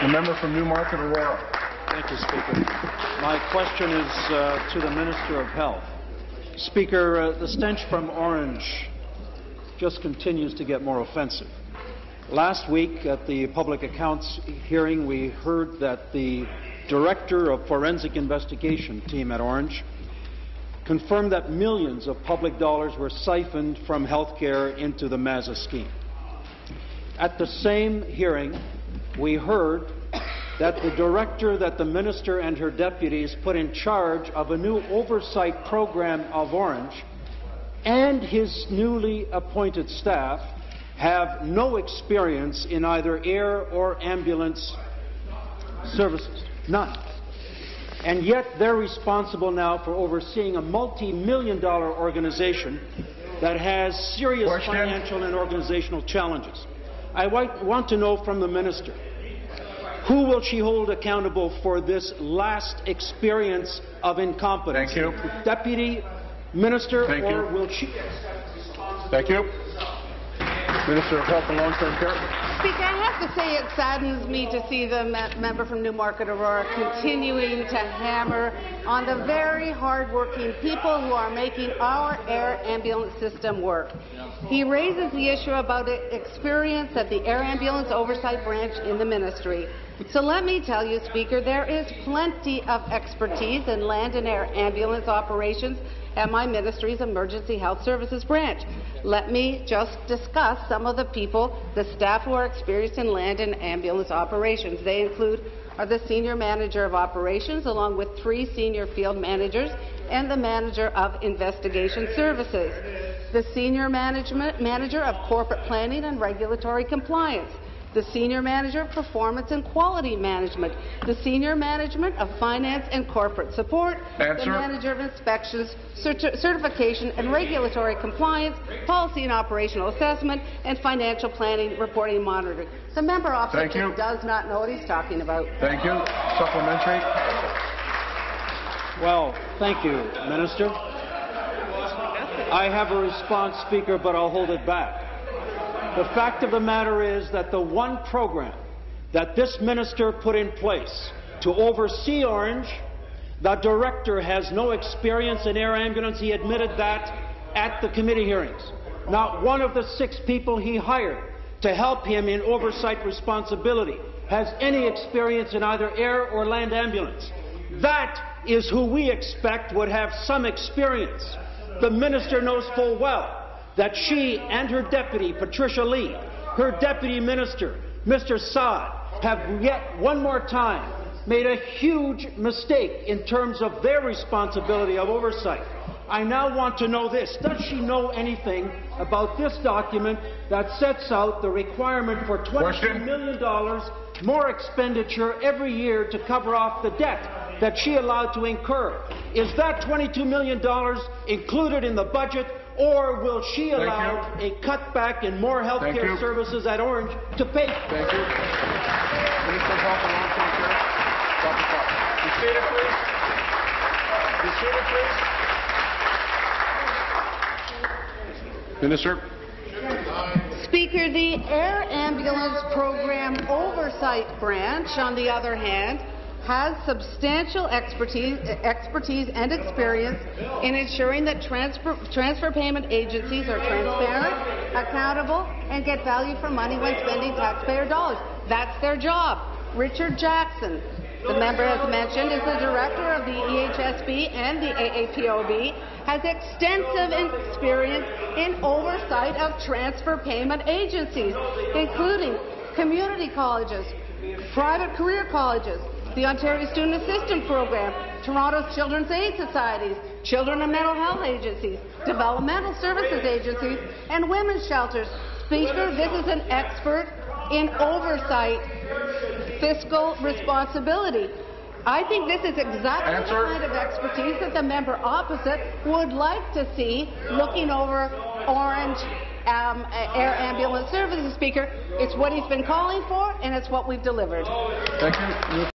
The member from Newmarket, Aurora. Thank you, Speaker. My question is to the Minister of Health. Speaker, the stench from Orange just continues to get more offensive. Last week at the Public Accounts hearing, we heard that the Director of Forensic Investigation team at Orange confirmed that millions of public dollars were siphoned from healthcare into the MAZA scheme. At the same hearing, we heard that the director that the minister and her deputies put in charge of a new oversight program of Orange and his newly appointed staff have no experience in either air or ambulance services. None. And yet they're responsible now for overseeing a multi-million-dollar organization that has serious financial and organizational challenges. I want to know from the minister, who will she hold accountable for this last experience of incompetence? Thank you. Deputy Minister, Thank or you. will she? Thank you. Minister of Health and Long-Term Care. Speaker, I have to say it saddens me to see the member from Newmarket Aurora continuing to hammer on the very hard-working people who are making our air ambulance system work. He raises the issue about experience at the Air Ambulance Oversight Branch in the ministry. So let me tell you, Speaker, there is plenty of expertise in land and air ambulance operations at my ministry's Emergency Health Services branch. Let me just discuss some of the people, the staff who are experienced in land and ambulance operations. They include the Senior Manager of Operations, along with 3 Senior Field Managers and the Manager of Investigation Services, the Senior Manager of Corporate Planning and Regulatory Compliance, the Senior Manager of Performance and Quality Management, the Senior Management of Finance and Corporate Support, the Manager of Inspections, Certification and Regulatory Compliance, Policy and Operational Assessment, and Financial Planning, Reporting and Monitoring. The member opposite does not know what he's talking about. Thank you. Supplementary. Well, thank you, Minister. I have a response, Speaker, but I'll hold it back. The fact of the matter is that the one program that this minister put in place to oversee Orange, the director has no experience in air ambulance. He admitted that at the committee hearings. Not one of the 6 people he hired to help him in oversight responsibility has any experience in either air or land ambulance. That is who we expect would have some experience. The minister knows full well that she and her deputy, Patricia Lee, her deputy minister, Mr. Saad, have yet one more time made a huge mistake in terms of their responsibility of oversight. I now want to know this. Does she know anything about this document that sets out the requirement for $22 million more expenditure every year to cover off the debt that she allowed to incur? Is that $22 million included in the budget, or will she allow a cutback in more health care services at Orange to pay? Thank you. Minister of Health and Long-Term Care. Stop the clock. Be seated, please. Be seated, please. Minister. Speaker, the Air Ambulance Program Oversight Branch, on the other hand, has substantial expertise and experience in ensuring that transfer payment agencies are transparent, accountable, and get value for money when spending taxpayer dollars. That's their job. Richard Jackson, the member has mentioned, is the director of the EHSB and the AAPOB, has extensive experience in oversight of transfer payment agencies, including community colleges, private career colleges, the Ontario Student Assistance Program, Toronto's Children's Aid Societies, Children and Mental Health Agencies, Developmental Services Agencies, and women's shelters. Speaker, this is an expert in oversight, fiscal responsibility. I think this is exactly the kind of expertise that the member opposite would like to see looking over Orange Air Ambulance Services, Speaker. It's what he's been calling for, and it's what we've delivered. Thank you.